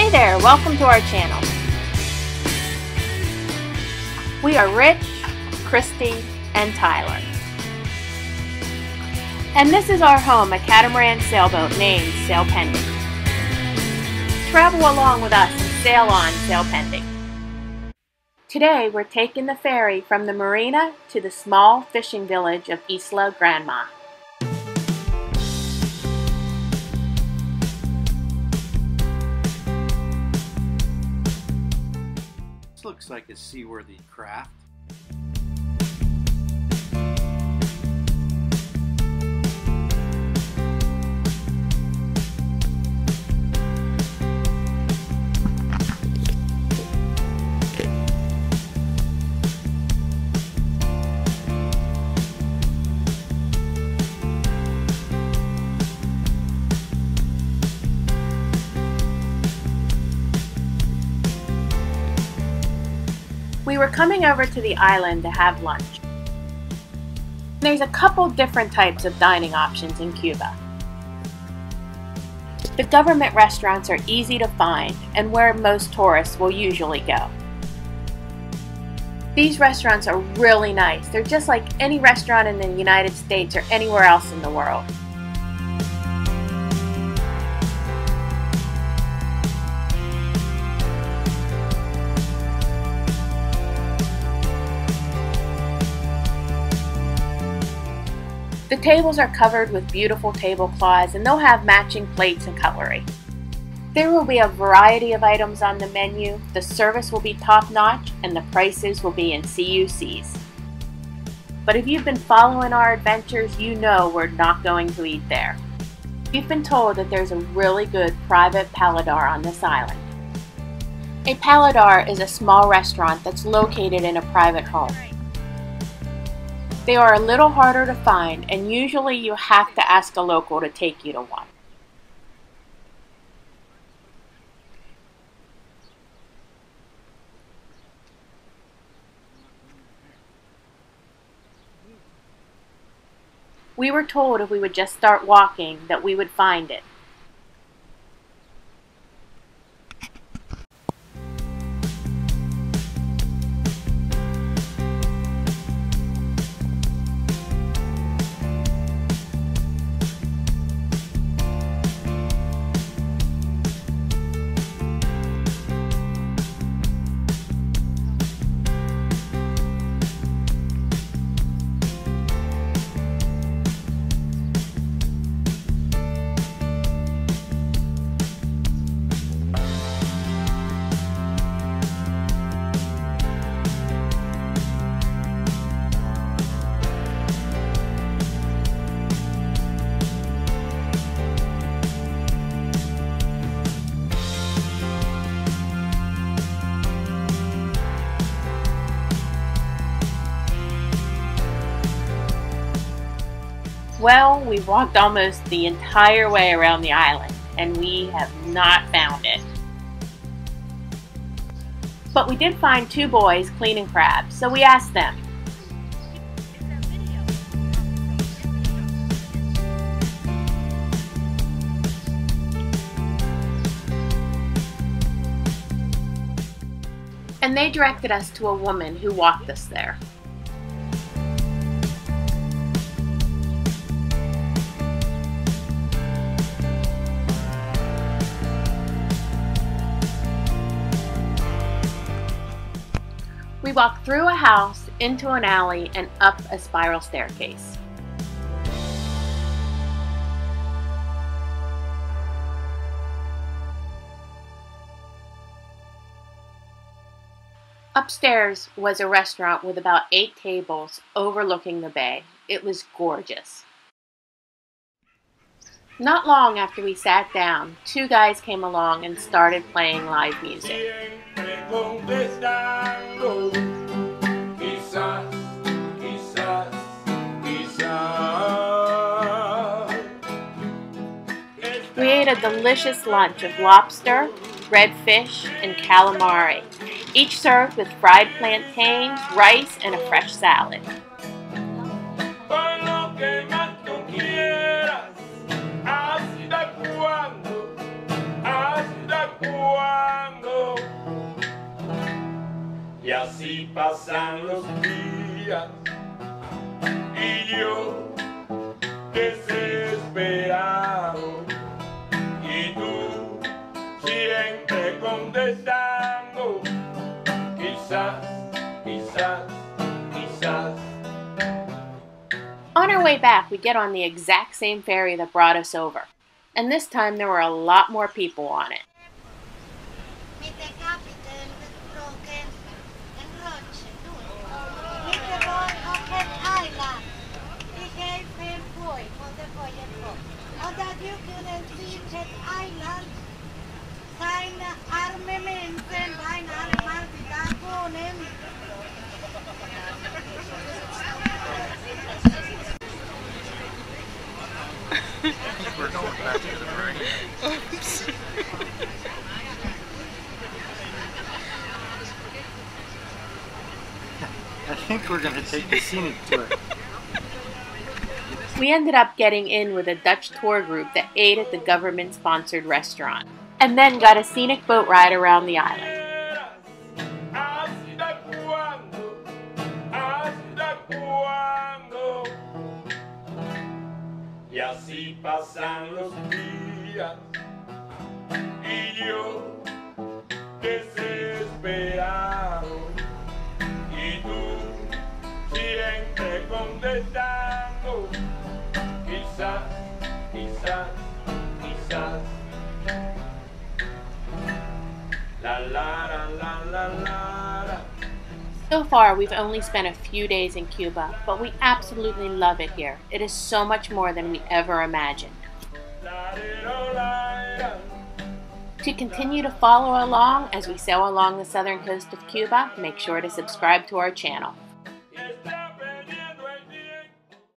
Hey there, welcome to our channel. We are Rich, Christy, and Tyler. And this is our home, a catamaran sailboat named Sail Pending. Travel along with us and sail on Sail Pending. Today we're taking the ferry from the marina to the small fishing village of Isla Grandma. This looks like a seaworthy craft. We were coming over to the island to have lunch. There's a couple different types of dining options in Cuba. The government restaurants are easy to find and where most tourists will usually go. These restaurants are really nice. They're just like any restaurant in the United States or anywhere else in the world. The tables are covered with beautiful tablecloths and they'll have matching plates and cutlery. There will be a variety of items on the menu, the service will be top-notch, and the prices will be in CUCs. But if you've been following our adventures, you know we're not going to eat there. We've been told that there's a really good private paladar on this island. A paladar is a small restaurant that's located in a private home. They are a little harder to find, and usually you have to ask a local to take you to one. We were told if we would just start walking that we would find it. Well, we walked almost the entire way around the island, and we have not found it. But we did find two boys cleaning crabs, so we asked them. And they directed us to a woman who walked us there. We walked through a house, into an alley, and up a spiral staircase. Upstairs was a restaurant with about 8 tables overlooking the bay. It was gorgeous. Not long after we sat down, two guys came along and started playing live music. We ate a delicious lunch of lobster, red fish, and calamari, each served with fried plantains, rice, and a fresh salad. Hasta cuándo? Y así pasan los días y yo desesperado y tú siempre contestando quizás, quizás, quizás. On our way back, we get on the exact same ferry that brought us over, and this time there were a lot more people on it. We're going back to the marina. Oops. I think we're going to take the scenic tour. We ended up getting in with a Dutch tour group that ate at the government-sponsored restaurant, and then got a scenic boat ride around the island. Y así pasan los días y yo desesperado y tú siempre contestando quizás, quizás, quizás. La la la la la la. So far, we've only spent a few days in Cuba, but we absolutely love it here. It is so much more than we ever imagined. To continue to follow along as we sail along the southern coast of Cuba, make sure to subscribe to our channel.